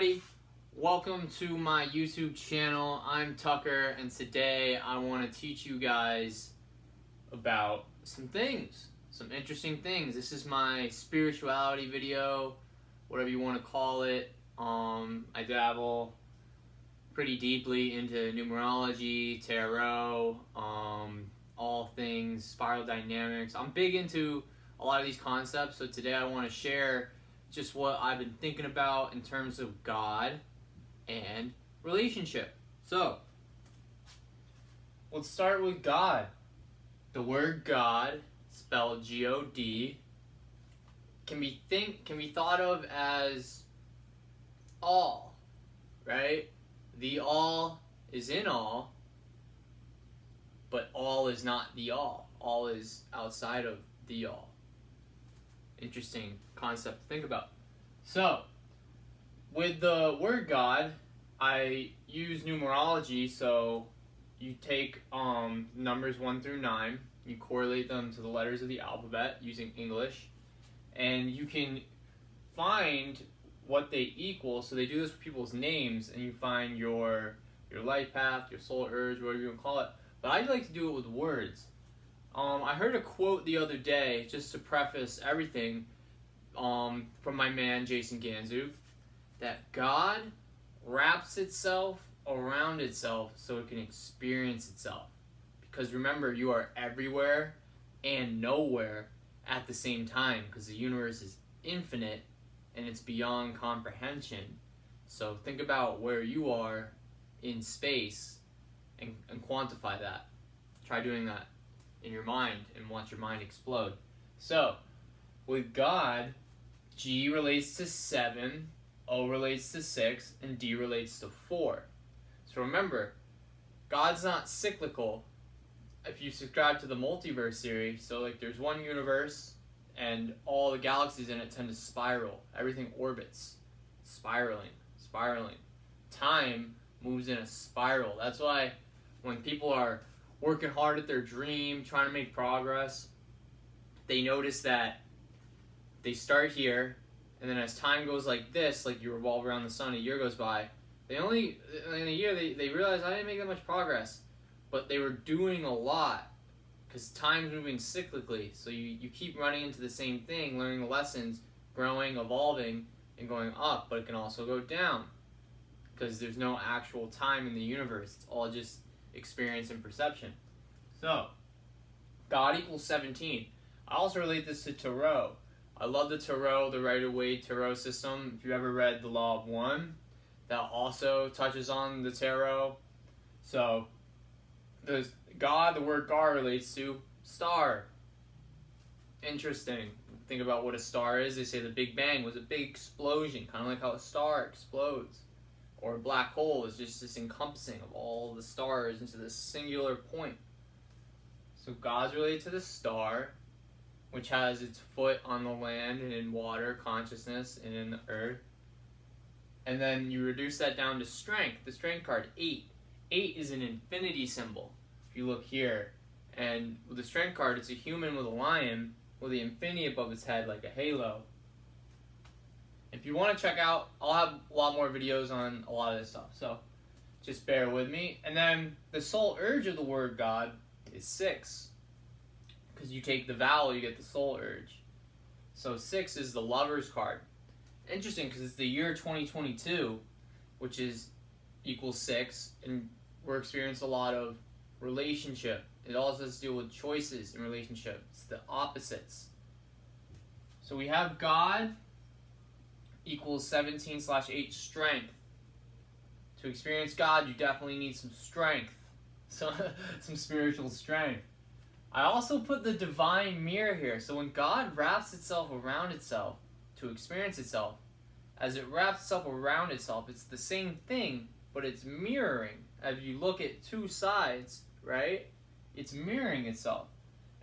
everybody, welcome to my YouTube channel. I'm Tucker, and today I want to teach you guys about some things, some interesting things. This is my spirituality video, whatever you want to call it. I dabble pretty deeply into numerology, tarot, all things spiral dynamics. I'm big into a lot of these concepts, so today I want to share just what I've been thinking about in terms of God and relationship. So, let's start with God. The word God, spelled G-O-D, can be thought of as all, right? The all is in all, but all is not the all. All is outside of the all. Interesting concept to think about. So, with the word God, I use numerology. So, you take numbers 1 through 9, you correlate them to the letters of the alphabet using English, and you can find what they equal. So they do this with people's names, and you find your life path, your soul urge, whatever you want to call it. But I like to do it with words. I heard a quote the other day, just to preface everything, from my man Jason Ganzu, that God wraps itself around itself so it can experience itself. Because remember, you are everywhere and nowhere at the same time, because the universe is infinite and it's beyond comprehension. So think about where you are in space and quantify that. Try doing that in your mind and watch your mind explode. So, with God, G relates to 7, O relates to 6, and D relates to 4. So remember, God's not cyclical. If you subscribe to the multiverse theory, so like there's one universe and all the galaxies in it tend to spiral. Everything orbits, spiraling. Time moves in a spiral. That's why when people are working hard at their dream, trying to make progress, they notice that they start here, and then as time goes like this, like you revolve around the sun, a year goes by, in a year they realize I didn't make that much progress, but they were doing a lot, because time's moving cyclically, so you keep running into the same thing, learning the lessons, growing, evolving, and going up, but it can also go down, because there's no actual time in the universe. It's all just experience and perception. So, God equals 17. I also relate this to tarot. I love the tarot, the Rider-Waite tarot system. If you ever read The Law of One, that also touches on the tarot. So, the word God relates to star. Interesting. Think about what a star is. They say the Big Bang was a big explosion, kind of like how a star explodes. Or a black hole is just this encompassing of all the stars into this singular point. So God's related to the star, which has its foot on the land and in water, consciousness, and in the earth. And then you reduce that down to strength. The strength card, 8. 8 is an infinity symbol. If you look here, and with the strength card, it's a human with a lion with the infinity above its head like a halo. If you want to check out, I'll have a lot more videos on a lot of this stuff, so just bear with me. And then the soul urge of the word God is 6. Because you take the vowel, you get the soul urge. So 6 is the lover's card. Interesting, because it's the year 2022, which is equals 6, and we're experiencing a lot of relationship. It also has to do with choices in relationship. It's the opposites. So we have God equals 17/8 strength. To experience God, you definitely need some strength. Some spiritual strength. I also put the divine mirror here. So when God wraps itself around itself to experience itself, as it wraps itself around itself, it's the same thing, but it's mirroring. As you look at two sides, right? It's mirroring itself.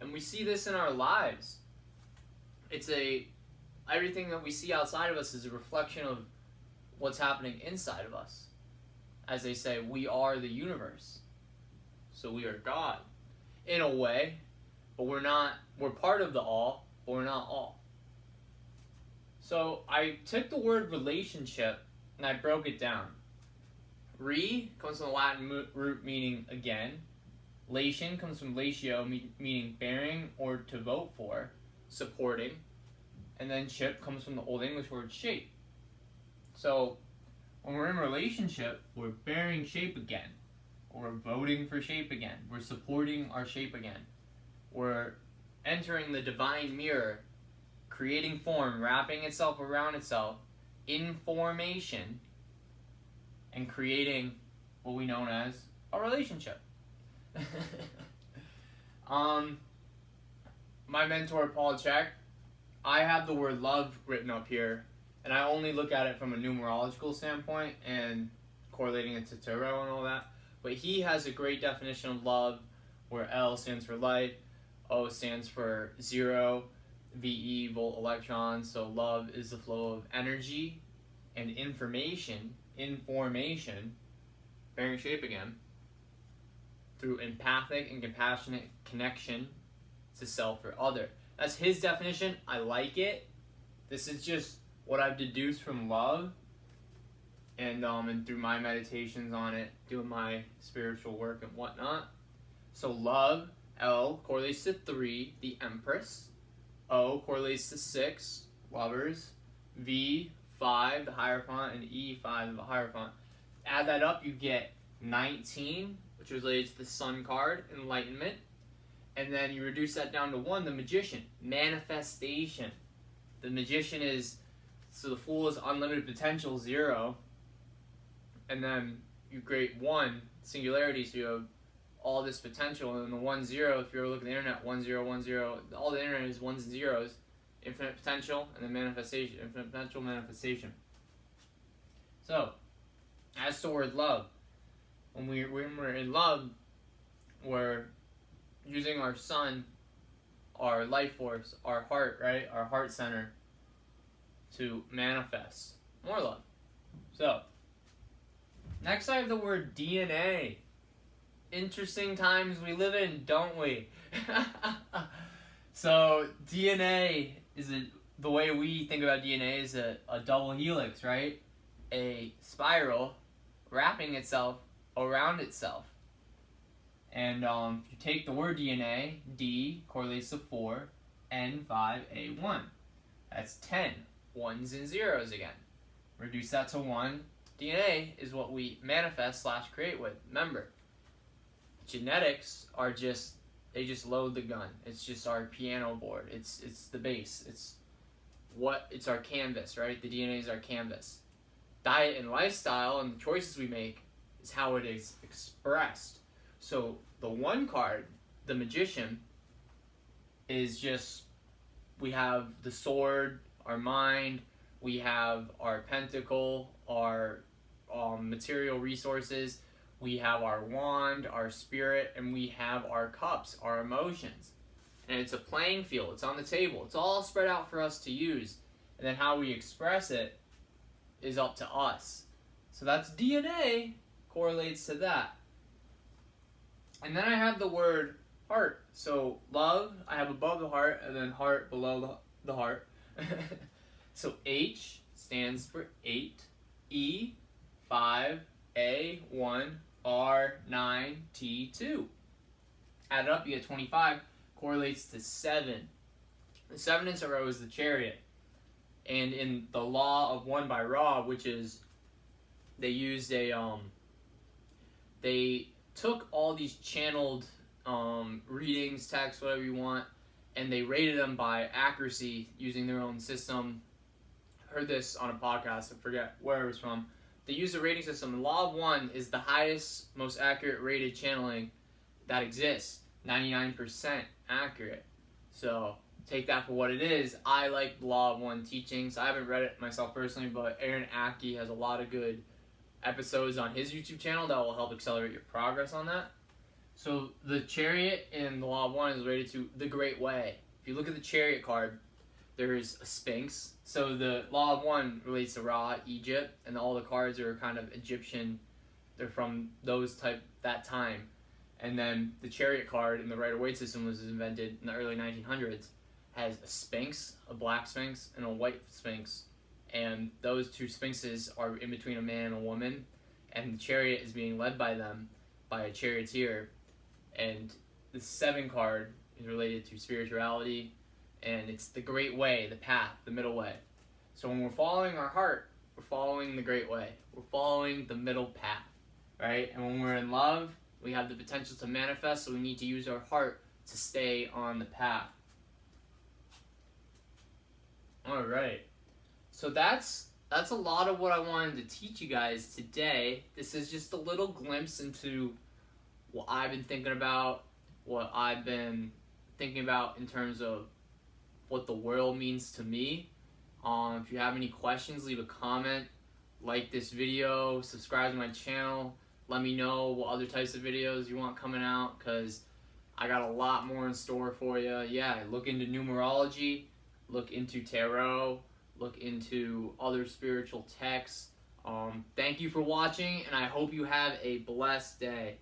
And we see this in our lives. Everything that we see outside of us is a reflection of what's happening inside of us. As they say, we are the universe. So we are God. In a way, but we're part of the all, but we're not all. So I took the word relationship and I broke it down. Re comes from the Latin root meaning again. Lation comes from latio, meaning bearing or to vote for, supporting. And then ship comes from the Old English word shape. So when we're in a relationship, we're bearing shape again. Or we're voting for shape again. We're supporting our shape again. We're entering the divine mirror, creating form, wrapping itself around itself in formation, and creating what we know as a relationship. My mentor, Paul Chek, I have the word love written up here, and I only look at it from a numerological standpoint and correlating it to tarot and all that. But he has a great definition of love, where L stands for light, O stands for 0, VE, volt electrons. So love is the flow of energy and information, bearing shape again, through empathic and compassionate connection to self or other. That's his definition. I like it. This is just what I've deduced from love, and through my meditations on it, doing my spiritual work and whatnot. So love, L, correlates to 3, the Empress. O correlates to 6, lovers. V, 5, the Hierophant, and E, 5, the Hierophant. Add that up, you get 19, which relates to the Sun card, enlightenment. And then you reduce that down to 1, the Magician, manifestation. The Magician is, so the Fool is unlimited potential, 0. And then you create 1, singularity, so you have all this potential. And then the 1, 0, if you ever look at the internet, 1, 0, 1, 0, all the internet is 1s and 0s. Infinite potential, and then manifestation. Infinite potential, manifestation. So, as to word love, when we're in love, we're using our sun, our life force, our heart, right? Our heart center to manifest more love. So, next I have the word DNA. Interesting times we live in, don't we? So, DNA is the way we think about DNA is a double helix, right? A spiral wrapping itself around itself. And if you take the word DNA, D correlates to 4, N, 5, A, 1. That's 10, 1s and 0s again. Reduce that to 1. DNA is what we manifest / create with. Remember, genetics are just, they just load the gun. It's just our piano board. It's the bass. It's our canvas, right? The DNA is our canvas. Diet and lifestyle and the choices we make is how it is expressed. So the 1 card, the Magician, is just, we have the sword, our mind, we have our pentacle, our material resources, we have our wand, our spirit, and we have our cups, our emotions. And it's a playing field. It's on the table. It's all spread out for us to use. And then how we express it is up to us. So that's DNA, correlates to that. And then I have the word heart. So love, I have above the heart, and then heart below the heart. So H stands for 8, E, 5, A, 1, R, 9, T, 2. Add it up, you get 25, correlates to 7. The 7 in Tarot is the Chariot. And in the Law of 1 by Ra, which is, they used they took all these channeled readings, texts, whatever you want, and they rated them by accuracy using their own system. I heard this on a podcast, I forget where it was from. They use a rating system. The Law of 1 is the highest, most accurate rated channeling that exists. 99% accurate. So take that for what it is. I like the Law of 1 teachings. I haven't read it myself personally, but Aaron Aki has a lot of good episodes on his YouTube channel that will help accelerate your progress on that. So the Chariot in the Law of 1 is rated to the Great Way. If you look at the Chariot card, there's a Sphinx. So the Law of 1 relates to Ra, Egypt, and all the cards are kind of Egyptian. They're from that time. And then the Chariot card in the Rider-Waite system was invented in the early 1900s. Has a Sphinx, a black Sphinx, and a white Sphinx. and those two sphinxes are in between a man and a woman, and the chariot is being led by them, by a charioteer. And the 7 card is related to spirituality, and it's the great way, the path, the middle way. So when we're following our heart, we're following the great way. We're following the middle path, right? And when we're in love, we have the potential to manifest, so we need to use our heart to stay on the path. All right. So that's a lot of what I wanted to teach you guys today. This is just a little glimpse into what I've been thinking about, what I've been thinking about in terms of what the world means to me. If you have any questions, leave a comment, like this video, subscribe to my channel. Let me know what other types of videos you want coming out, because I got a lot more in store for you. Yeah, look into numerology, look into tarot, look into other spiritual texts. Thank you for watching, and I hope you have a blessed day.